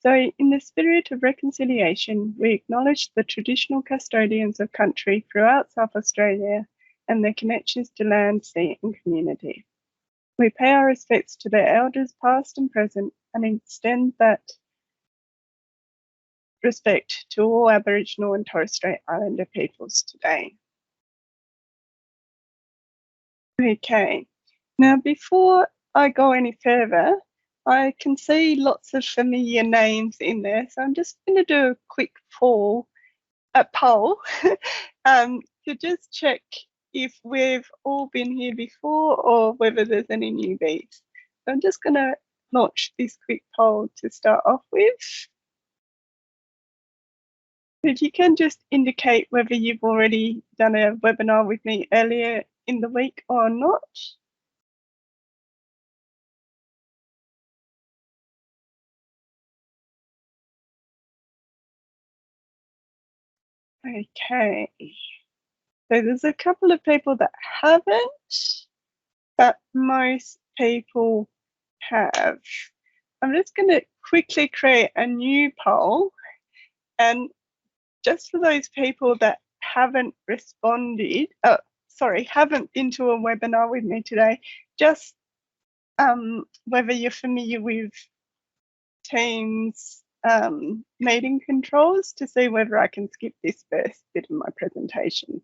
So in the spirit of reconciliation, we acknowledge the traditional custodians of country throughout South Australia and their connections to land, sea and community. We pay our respects to their elders past and present and extend that respect to all Aboriginal and Torres Strait Islander peoples today. Okay, now before I go any further, I can see lots of familiar names in there, so I'm just going to do a quick poll to just check if we've all been here before or whether there's any newbies. So I'm just going to launch this quick poll to start off with. If you can just indicate whether you've already done a webinar with me earlier in the week or not. Okay, so there's a couple of people that haven't, but most people have. I'm just going to quickly create a new poll, and just for those people that haven't responded, haven't been to a webinar with me today, just whether you're familiar with Teams meeting controls to see whether I can skip this first bit of my presentation.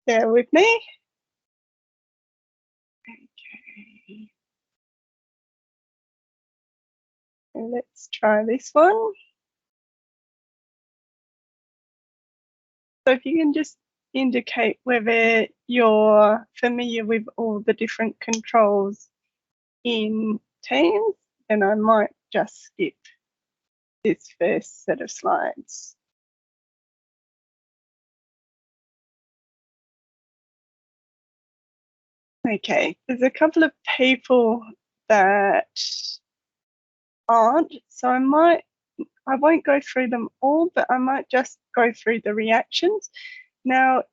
Bear with me. Okay. Let's try this one. So if you can just indicate whether you're familiar with all the different controls in Teams, then I might just skip this first set of slides. Okay, there's a couple of people that aren't, so I won't go through them all, but I might just go through the reactions. Now,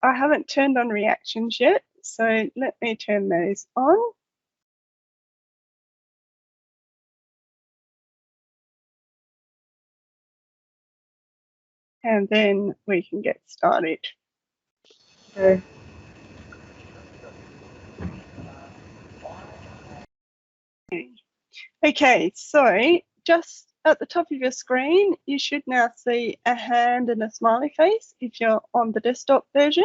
I haven't turned on reactions yet, so let me turn those on. And then we can get started. Okay, so just at the top of your screen, you should now see a hand and a smiley face if you're on the desktop version.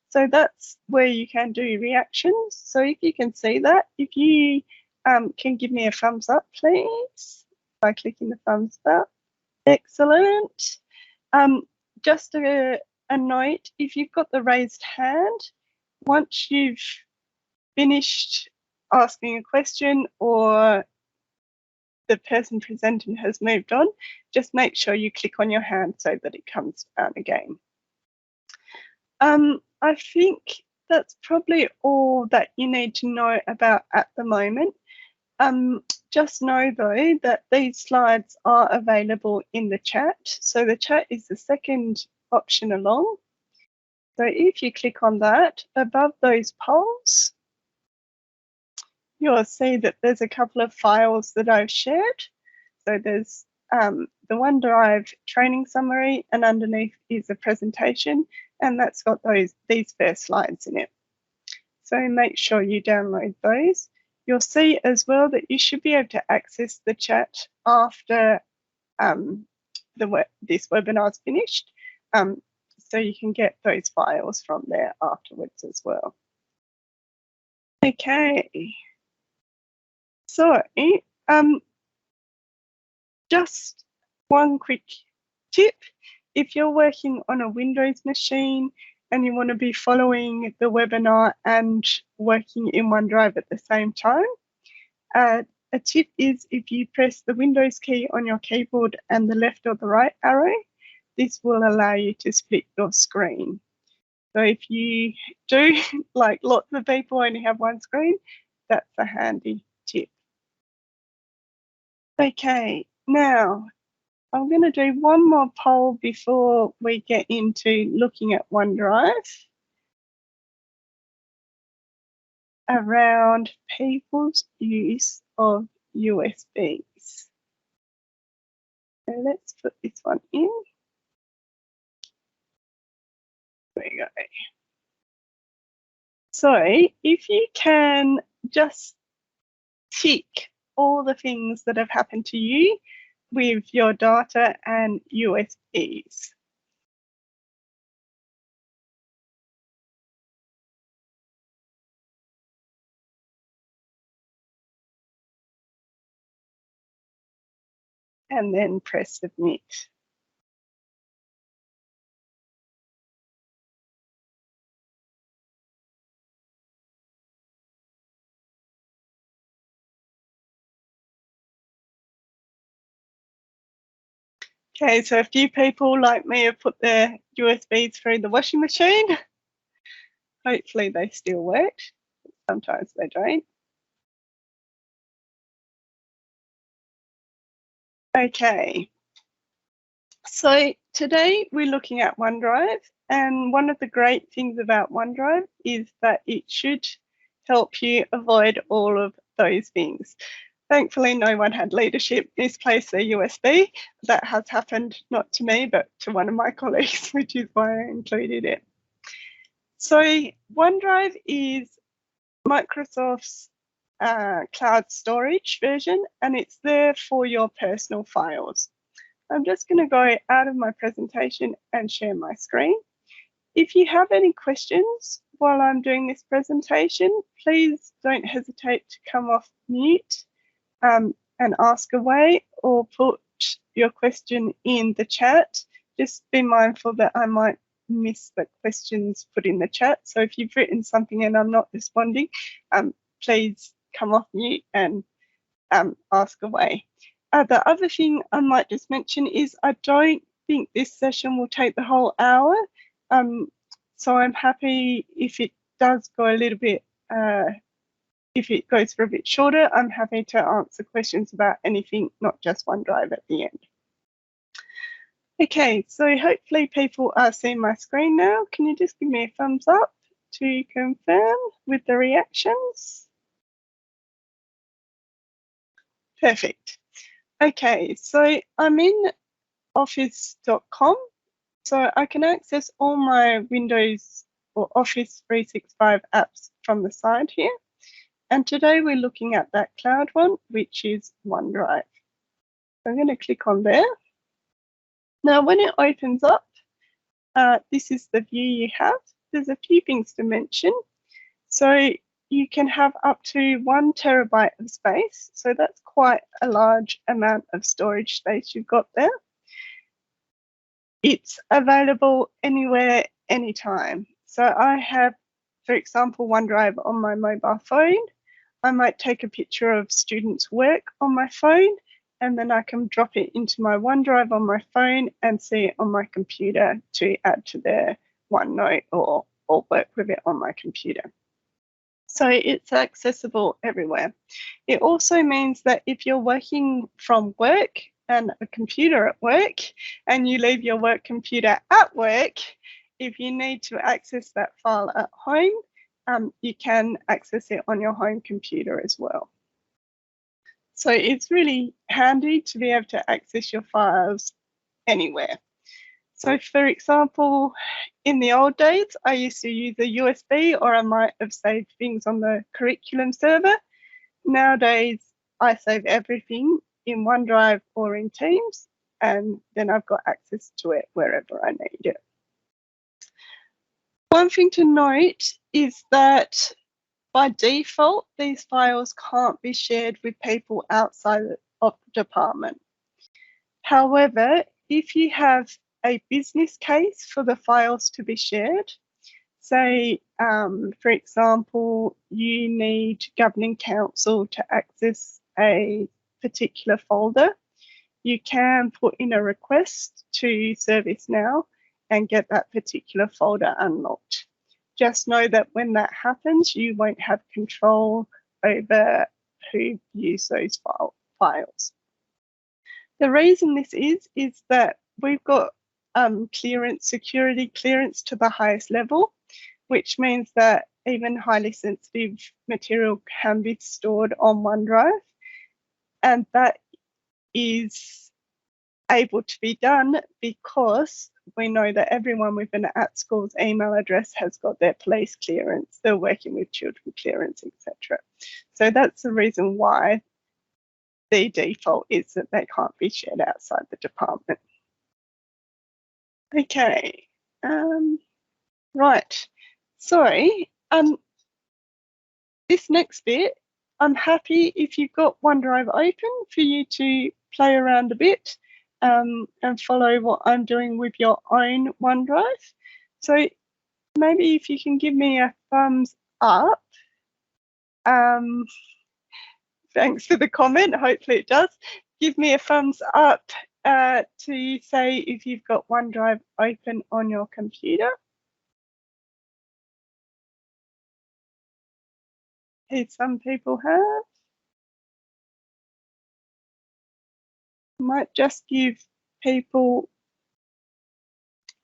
So that's where you can do reactions. So if you can see that, if you can give me a thumbs up, please, by clicking the thumbs up. Excellent. Just a note, if you've got the raised hand, once you've finished asking a question or the person presenting has moved on, just make sure you click on your hand so that it comes down again. I think that's probably all that you need to know about at the moment. Just know though that these slides are available in the chat. So the chat is the second option along. So if you click on that, above those polls, you'll see that there's a couple of files that I've shared. So there's the OneDrive training summary, and underneath is a presentation, and that's got these first slides in it. So make sure you download those. You'll see as well that you should be able to access the chat after this webinar is finished. So you can get those files from there afterwards as well. Okay. So just one quick tip. If you're working on a Windows machine and you want to be following the webinar and working in OneDrive at the same time, a tip is if you press the Windows key on your keyboard and the left or the right arrow, this will allow you to split your screen. So if you do, like lots of people only have one screen, that's a handy tip. Okay, now I'm going to do one more poll before we get into looking at OneDrive around people's use of USBs. So let's put this one in. There we go. So if you can just tick all the things that have happened to you with your data and USBs. And then press submit. Okay, so a few people like me have put their USBs through the washing machine. Hopefully they still work. Sometimes they don't. Okay, so today we're looking at OneDrive, and one of the great things about OneDrive is that it should help you avoid all of those things. Thankfully, no one had leadership misplace their USB. That has happened not to me, but to one of my colleagues, which is why I included it. So OneDrive is Microsoft's cloud storage version, and it's there for your personal files. I'm just going to go out of my presentation and share my screen. If you have any questions while I'm doing this presentation, please don't hesitate to come off mute and ask away, or put your question in the chat. Just be mindful that I might miss the questions put in the chat. So if you've written something and I'm not responding, please come off mute and ask away. The other thing I might just mention is I don't think this session will take the whole hour. So I'm happy if it does go a little bit, if it goes for a bit shorter, I'm happy to answer questions about anything, not just OneDrive at the end. Okay, so hopefully people are seeing my screen now. Can you just give me a thumbs up to confirm with the reactions? Perfect. Okay, so I'm in office.com, so I can access all my Windows or Office 365 apps from the side here. And today we're looking at that cloud one, which is OneDrive. So I'm going to click on there. Now, when it opens up, this is the view you have. There's a few things to mention. So you can have up to 1 terabyte of space. So that's quite a large amount of storage space you've got there. It's available anywhere, anytime. So I have, for example, OneDrive on my mobile phone. I might take a picture of students' work on my phone, and then I can drop it into my OneDrive on my phone and see it on my computer to add to their OneNote or work with it on my computer. So it's accessible everywhere. It also means that if you're working from work and a computer at work, and you leave your work computer at work, if you need to access that file at home, you can access it on your home computer as well. So it's really handy to be able to access your files anywhere. So for example, in the old days, I used to use a USB, or I might have saved things on the curriculum server. Nowadays, I save everything in OneDrive or in Teams, and then I've got access to it wherever I need it. One thing to note is that by default, these files can't be shared with people outside of the department. However, if you have a business case for the files to be shared, say, for example, you need governing council to access a particular folder, you can put in a request to ServiceNow and get that particular folder unlocked. Just know that when that happens, you won't have control over who views those files. The reason this is that we've got security clearance to the highest level, which means that even highly sensitive material can be stored on OneDrive, and that is able to be done because we know that everyone with an at-school's email address has got their police clearance, they're working with children clearance, etc. So that's the reason why the default is that they can't be shared outside the department. Okay, right. Sorry, this next bit, I'm happy if you've got OneDrive open for you to play around a bit and follow what I'm doing with your own OneDrive. So maybe if you can give me a thumbs up. Thanks for the comment, hopefully it does. Give me a thumbs up to say if you've got OneDrive open on your computer. Okay, some people have. Might just give people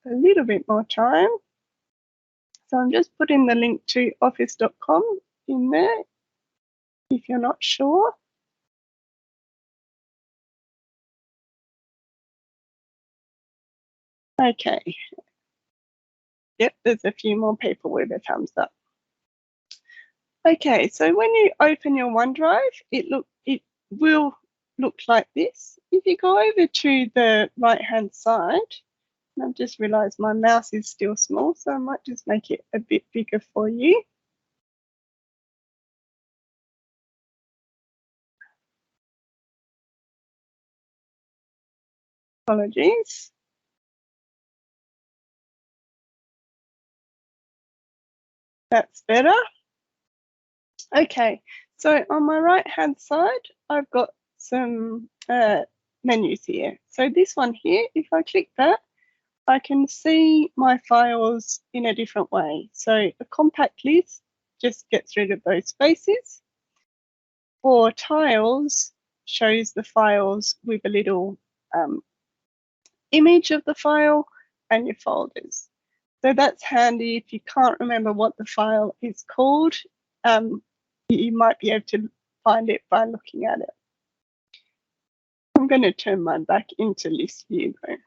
a little bit more time. So I'm just putting the link to office.com in there if you're not sure. Okay. Yep, there's a few more people with a thumbs up. Okay, so when you open your OneDrive, it will look like this. If you go over to the right-hand side, and I've just realized my mouse is still small, so I might just make it a bit bigger for you. Apologies. That's better. Okay, so on my right-hand side, I've got some menus here. So this one here, if I click that, I can see my files in a different way. So a compact list just gets rid of those spaces. Or tiles shows the files with a little image of the file and your folders. So that's handy if you can't remember what the file is called. You might be able to find it by looking at it. I'm going to turn mine back into list view though.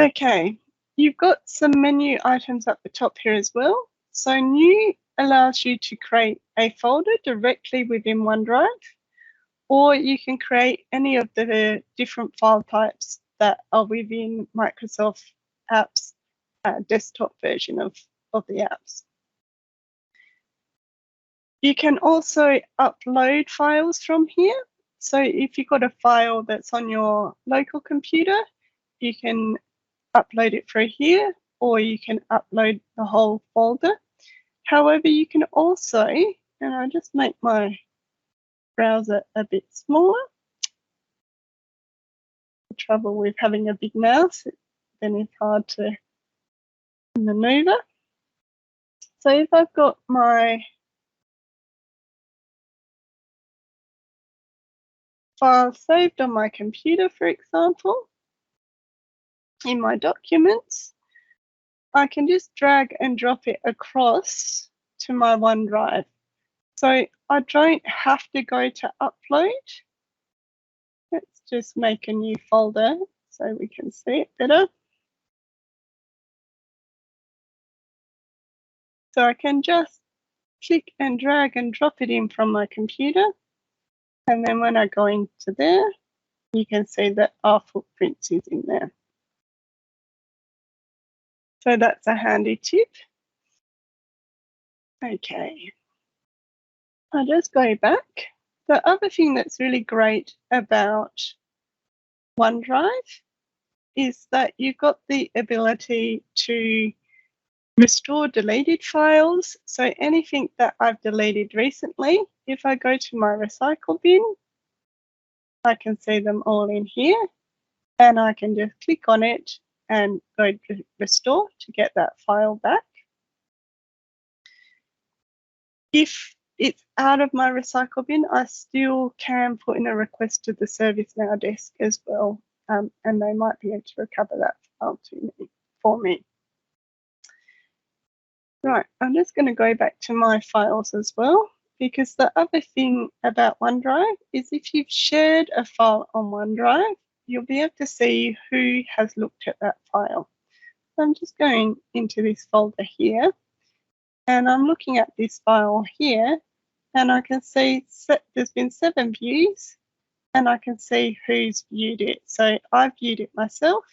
Okay, you've got some menu items up the top here as well. So new allows you to create a folder directly within OneDrive, or you can create any of the different file types that are within Microsoft Apps desktop version of the apps. You can also upload files from here. So if you've got a file that's on your local computer, you can upload it through here, or you can upload the whole folder. However, you can also, and I'll just make my browser a bit smaller. The trouble with having a big mouse, then it's hard to maneuver. So if I've got my file saved on my computer, for example, in my documents, I can just drag and drop it across to my OneDrive. So I don't have to go to upload. Let's just make a new folder so we can see it better. So I can just click and drag and drop it in from my computer. And then when I go into there, you can see that our footprints is in there. So that's a handy tip. Okay, I'll just go back. The other thing that's really great about OneDrive is that you've got the ability to restore deleted files. So anything that I've deleted recently, if I go to my recycle bin, I can see them all in here, and I can just click on it and go to restore to get that file back. If it's out of my recycle bin, I still can put in a request to the ServiceNow desk as well, and they might be able to recover that file for me. Right, I'm just going to go back to my files as well, because the other thing about OneDrive is if you've shared a file on OneDrive, you'll be able to see who has looked at that file. So I'm just going into this folder here, and I'm looking at this file here, and I can see there's been 7 views, and I can see who's viewed it. So I've viewed it myself,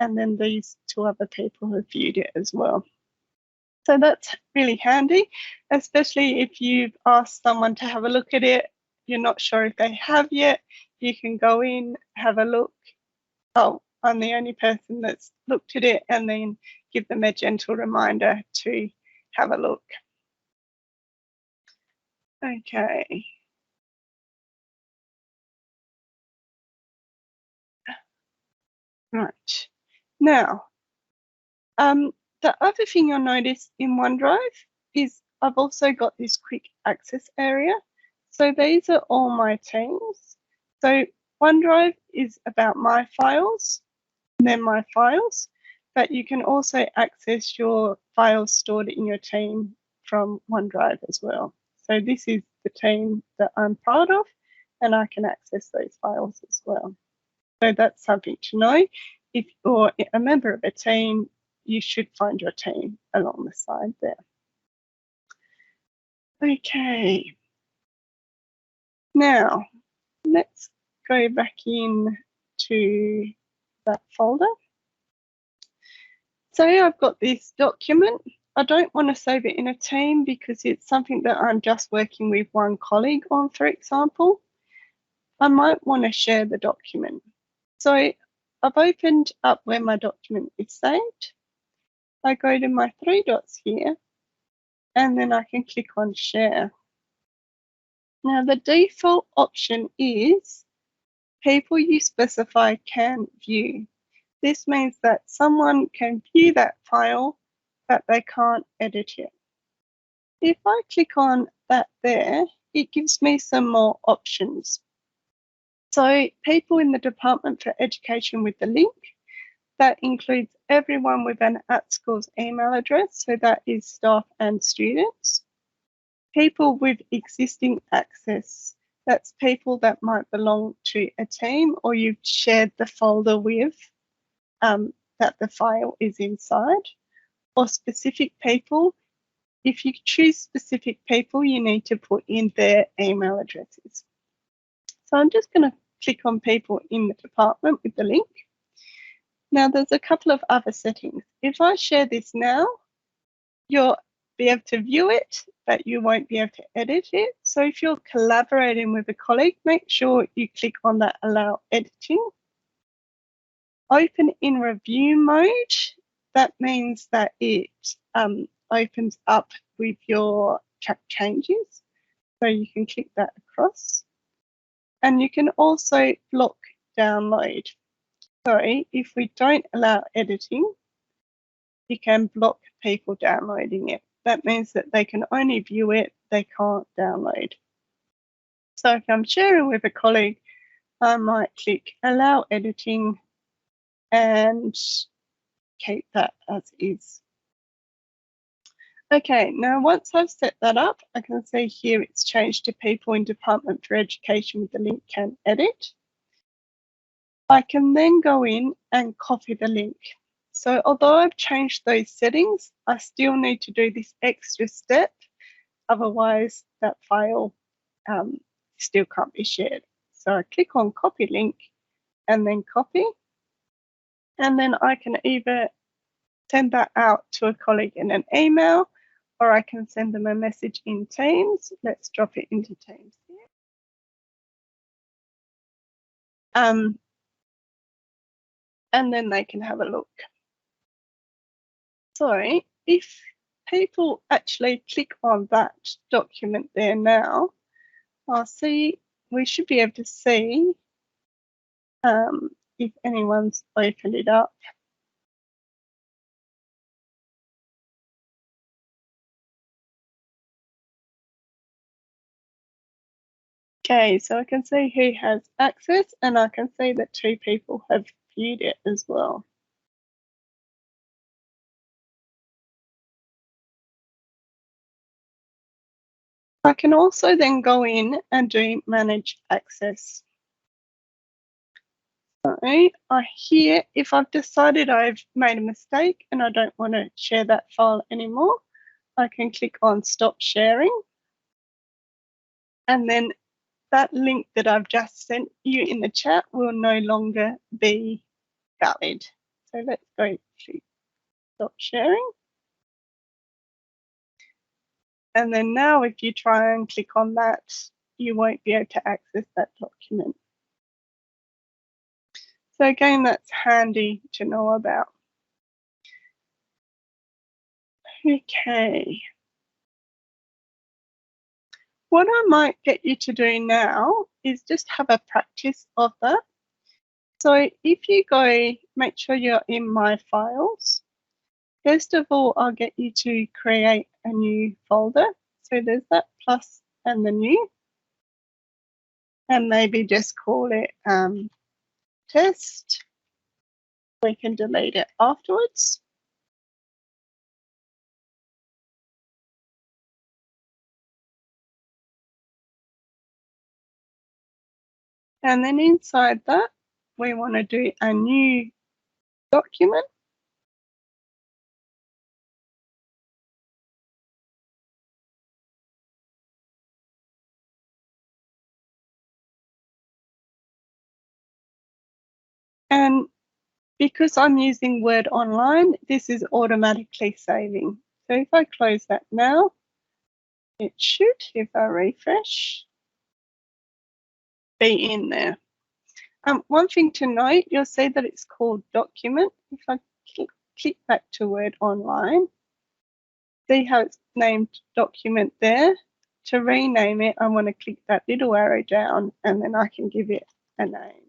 and then these 2 other people have viewed it as well. So that's really handy, especially if you've asked someone to have a look at it, you're not sure if they have yet, you can go in, have a look. Oh, I'm the only person that's looked at it, and then give them a gentle reminder to have a look. Okay. Right. Now, the other thing you'll notice in OneDrive is I've also got this quick access area. So these are all my teams. So OneDrive is about my files, and then my files, but you can also access your files stored in your team from OneDrive as well. So this is the team that I'm part of, and I can access those files as well. So that's something to know. If you're a member of a team, you should find your team along the side there. Okay. Now, let's go back in to that folder. So I've got this document. I don't want to save it in a team because it's something that I'm just working with one colleague on, for example. I might want to share the document. So I've opened up where my document is saved. I go to my 3 dots here, and then I can click on share. Now the default option is people you specify can view. This means that someone can view that file, but they can't edit it. If I click on that there, it gives me some more options. So people in the Department for Education with the link, that includes everyone with an @schools email address, so that is staff and students. People with existing access, that's people that might belong to a team or you've shared the folder with that the file is inside, or specific people. If you choose specific people, you need to put in their email addresses. So I'm just going to click on people in the department with the link. Now there's a couple of other settings. If I share this now, you'll be able to view it, but you won't be able to edit it. So if you're collaborating with a colleague, make sure you click on that allow editing. Open in review mode, that means that it opens up with your track changes. So you can click that across. And you can also block download. Sorry, if we don't allow editing, you can block people downloading it. That means that they can only view it, they can't download. So if I'm sharing with a colleague, I might click allow editing and keep that as is. Okay, now once I've set that up, I can see here it's changed to people in Department for Education with the link can edit. I can then go in and copy the link. So although I've changed those settings, I still need to do this extra step. Otherwise, that file still can't be shared. So I click on copy link and then copy. And then I can either send that out to a colleague in an email, or I can send them a message in Teams. Let's drop it into Teams here. And then they can have a look. So if people actually click on that document there now, I'll see, we should be able to see if anyone's opened it up. Okay, so I can see who has access, and I can see that 2 people have viewed it as well. I can also then go in and do manage access. So here, if I've decided I've made a mistake and I don't want to share that file anymore, I can click on stop sharing, and then that link that I've just sent you in the chat will no longer be valid. So let's go to stop sharing. And then now if you try and click on that, you won't be able to access that document. So again, that's handy to know about. Okay. What I might get you to do now is just have a practice of that. So if you go, make sure you're in My Files. First of all, I'll get you to create a new folder. So there's that plus and the new. And maybe just call it test. We can delete it afterwards. And then inside that, we want to do a new document. And because I'm using Word Online, this is automatically saving. So if I close that now, it should, if I refresh, be in there. One thing to note, you'll see that it's called document. If I click back to Word Online, see how it's named document there? To rename it, I want to click that little arrow down, and then I can give it a name.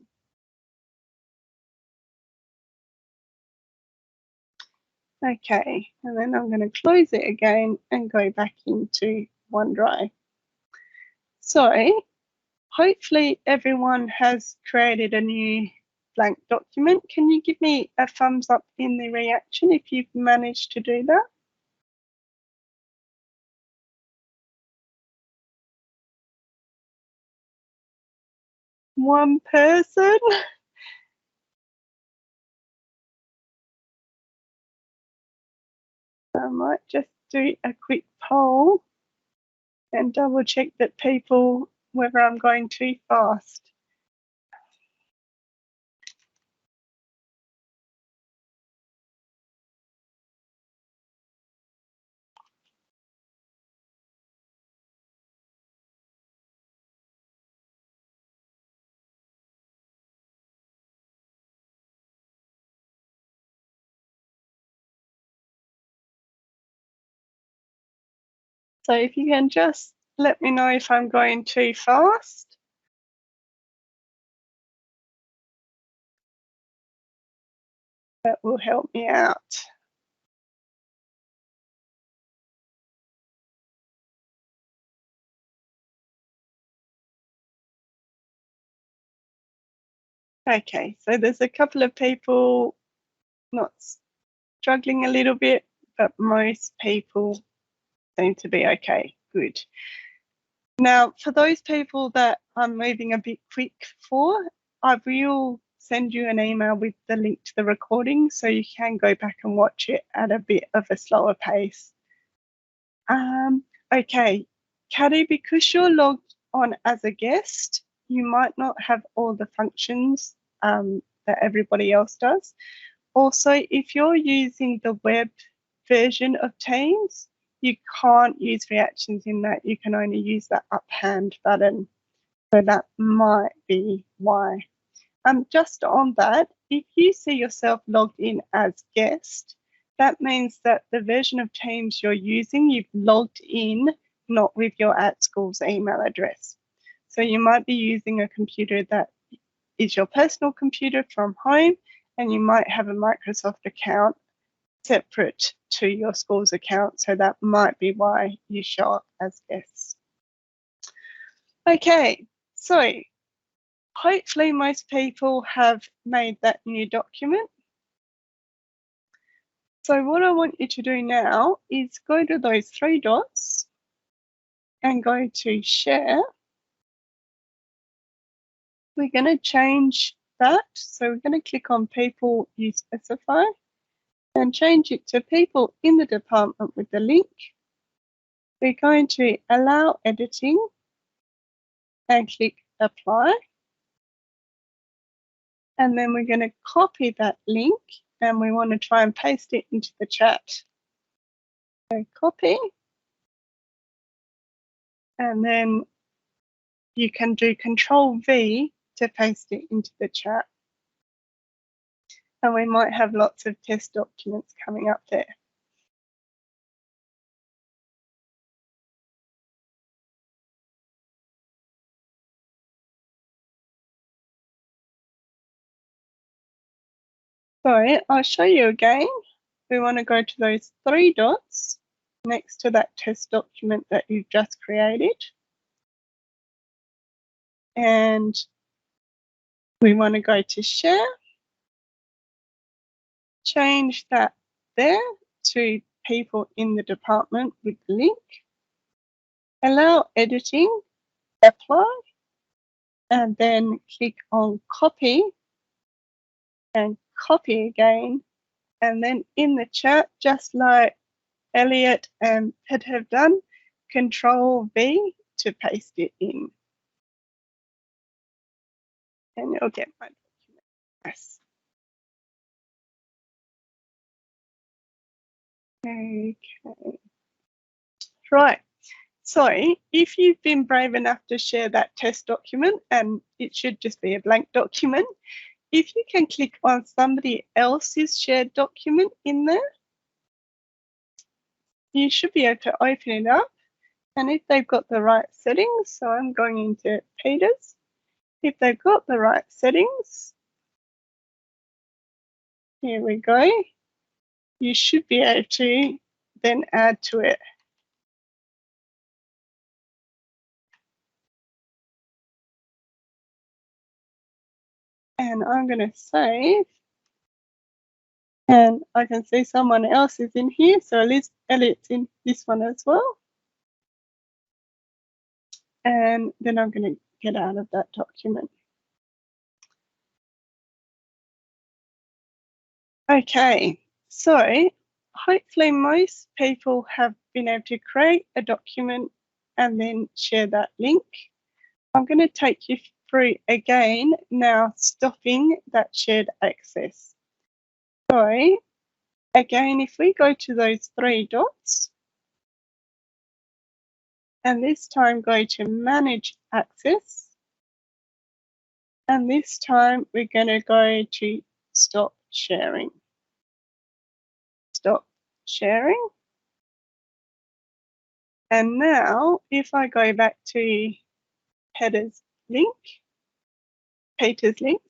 Okay, and then I'm going to close it again and go back into OneDrive. So hopefully everyone has created a new blank document. Can you give me a thumbs up in the reaction if you've managed to do that? One person. I might just do a quick poll and double check that people, whether I'm going too fast. So if you can just let me know if I'm going too fast. That will help me out. Okay, so there's a couple of people not struggling a little bit, but most people seem to be okay. Good. Now, for those people that I'm moving a bit quick for, I will send you an email with the link to the recording so you can go back and watch it at a bit of a slower pace. Okay, Caddy, because you're logged on as a guest, you might not have all the functions that everybody else does. Also, if you're using the web version of Teams, you can't use reactions in that. You can only use that up hand button. So that might be why. Just on that, if you see yourself logged in as guest, that means that the version of Teams you're using, you've logged in, not with your @school's email address. So you might be using a computer that is your personal computer from home, and you might have a Microsoft account separate to your school's account. So that might be why you show up as guests. Okay, So hopefully most people have made that new document. So what I want you to do now is go to those three dots and go to share. We're going to change that. So we're going to click on people you specify and change it to people in the department with the link. We're going to allow editing and click apply. And then we're going to copy that link and we want to try and paste it into the chat. So copy. And then you can do Control V to paste it into the chat. And we might have lots of test documents coming up there. So I'll show you again. We want to go to those three dots next to that test document that you've just created. And we want to go to share. Change that there to people in the department with the link. Allow editing, apply, and then click on copy and copy again. And then in the chat, just like Elliot and Pet have done, Control V to paste it in. And you'll get my document. Yes. Okay. Right. So if you've been brave enough to share that test document, and it should just be a blank document, if you can click on somebody else's shared document in there, you should be able to open it up. And if they've got the right settings, so I'm going into Peter's, if they've got the right settings, here we go, you should be able to then add to it. And I'm going to save. And I can see someone else is in here, so Elliot's in this one as well. And then I'm going to get out of that document. Okay, so hopefully most people have been able to create a document and then share that link. I'm going to take you through again now, stopping that shared access. So again, if we go to those three dots, and this time go to manage access, and this time we're going to go to stop sharing. Stop sharing. And now if I go back to Peter's link,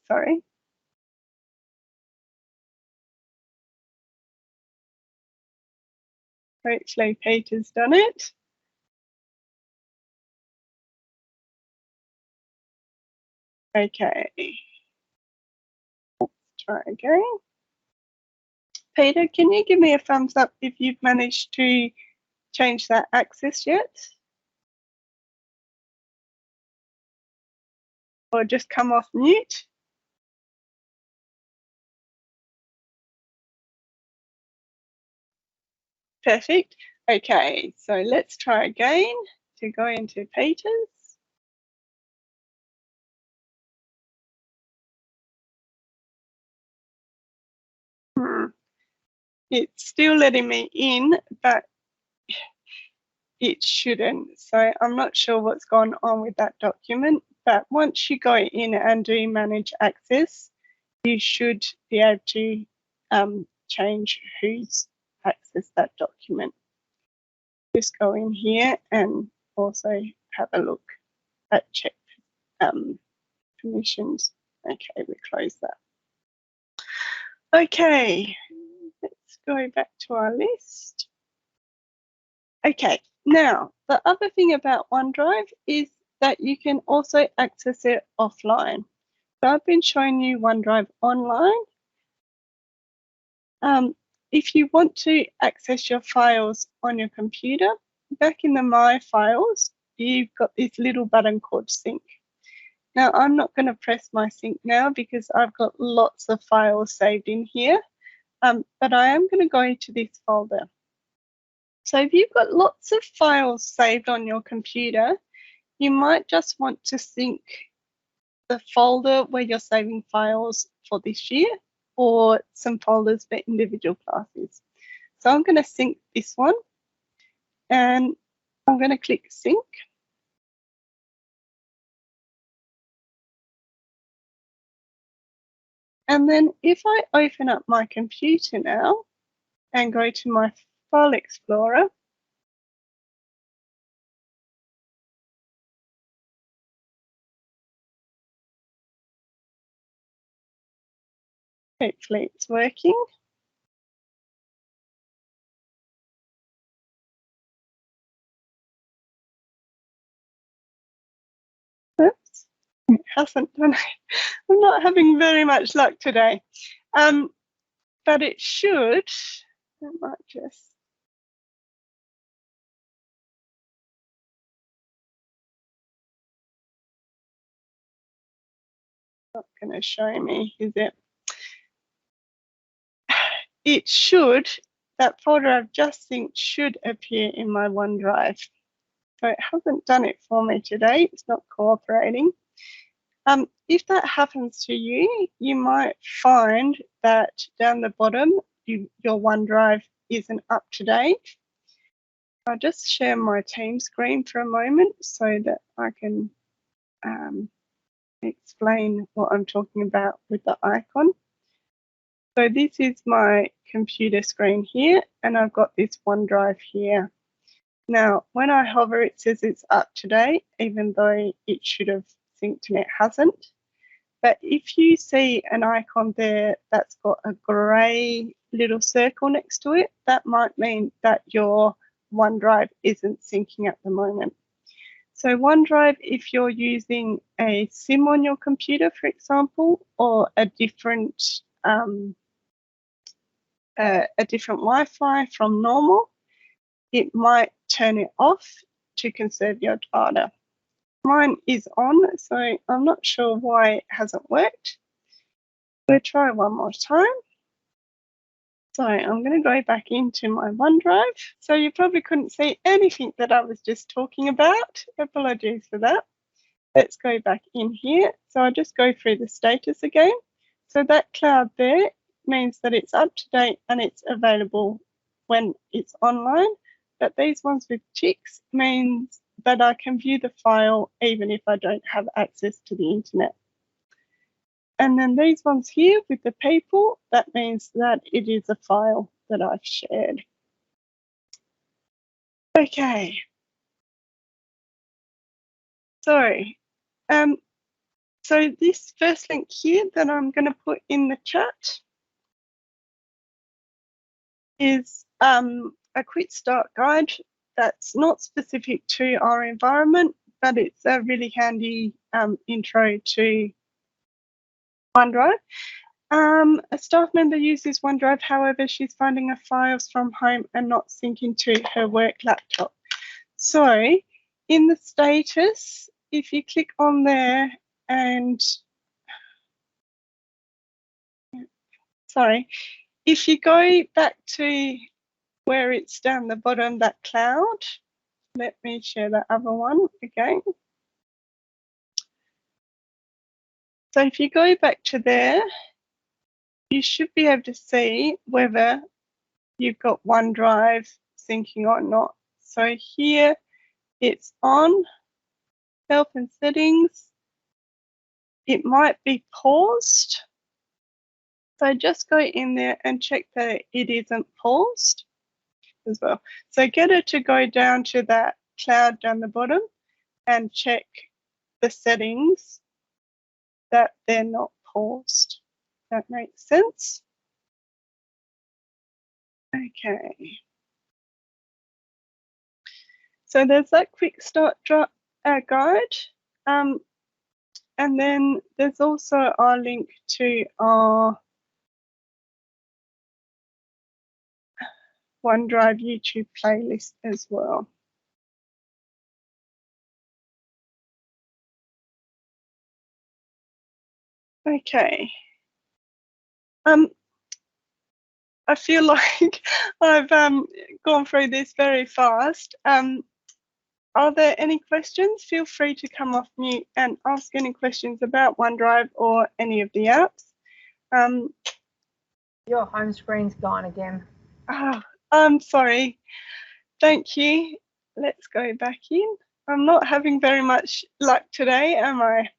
sorry. Hopefully Peter's done it. Okay, let's try again. Peter, can you give me a thumbs up if you've managed to change that access yet? Or just come off mute? Perfect. Okay, so let's try again to go into Peter's. It's still letting me in, but it shouldn't. So I'm not sure what's gone on with that document, but once you go in and do manage access, you should be able to change who's accessed that document. Just go in here and also have a look at check permissions. Okay, we close that. Okay, let's go back to our list. Okay, now the other thing about OneDrive is that you can also access it offline. So I've been showing you OneDrive online. If you want to access your files on your computer, back in the My Files, you've got this little button called Sync. Now, I'm not going to press my sync now because I've got lots of files saved in here, but I am going to go to this folder. So if you've got lots of files saved on your computer, you might just want to sync the folder where you're saving files for this year or some folders for individual classes. So I'm going to sync this one and I'm going to click sync. And then if I open up my computer now and go to my File Explorer, hopefully it's working. Oops, it hasn't done it. I'm not having very much luck today. But it should, it might just, not going to show me, is it? It should, that folder I've just synced should appear in my OneDrive. So it hasn't done it for me today, it's not cooperating. If that happens to you, you might find that down the bottom, your OneDrive isn't up to date. I'll just share my team screen for a moment so that I can explain what I'm talking about with the icon. So this is my computer screen here, and I've got this OneDrive here. Now, when I hover, it says it's up to date, even though it should have synced and it hasn't. But if you see an icon there that's got a grey little circle next to it, that might mean that your OneDrive isn't syncing at the moment. So OneDrive, if you're using a SIM on your computer, for example, or a different Wi-Fi from normal, it might turn it off to conserve your data. Mine is on, so I'm not sure why it hasn't worked. We'll try one more time. So I'm going to go back into my OneDrive. So you probably couldn't see anything that I was just talking about. Apologies for that. Let's go back in here. So I'll just go through the status again. So that cloud there means that it's up to date and it's available when it's online. But these ones with ticks means that I can view the file even if I don't have access to the internet. And then these ones here with the people, that means that it is a file that I've shared. Okay. Sorry. So this first link here that I'm going to put in the chat is a quick start guide that's not specific to our environment, but it's a really handy intro to OneDrive. A staff member uses OneDrive, however, she's finding her files from home and not syncing to her work laptop. So in the status, if you click on there and, sorry, if you go back to where it's down the bottom, that cloud, let me share that other one again. So if you go back to there, you should be able to see whether you've got OneDrive syncing or not. So here it's on, health and settings. It might be paused. So just go in there and check that it isn't paused as well. So get her to go down to that cloud down the bottom and check the settings that they're not paused. That makes sense? Okay. So there's that quick start our guide. And then there's also our link to our OneDrive YouTube playlist as well. Okay. I feel like I've gone through this very fast. Are there any questions? Feel free to come off mute and ask any questions about OneDrive or any of the apps. Your home screen's gone again. Oh, I'm sorry. Thank you. Let's go back in. I'm not having very much luck today, am I?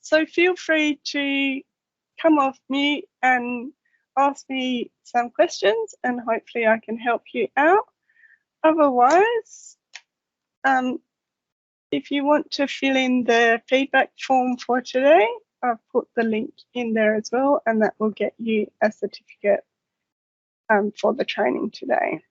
So feel free to come off mute and ask me some questions, and hopefully I can help you out. Otherwise, if you want to fill in the feedback form for today, I've put the link in there as well, and that will get you a certificate for the training today.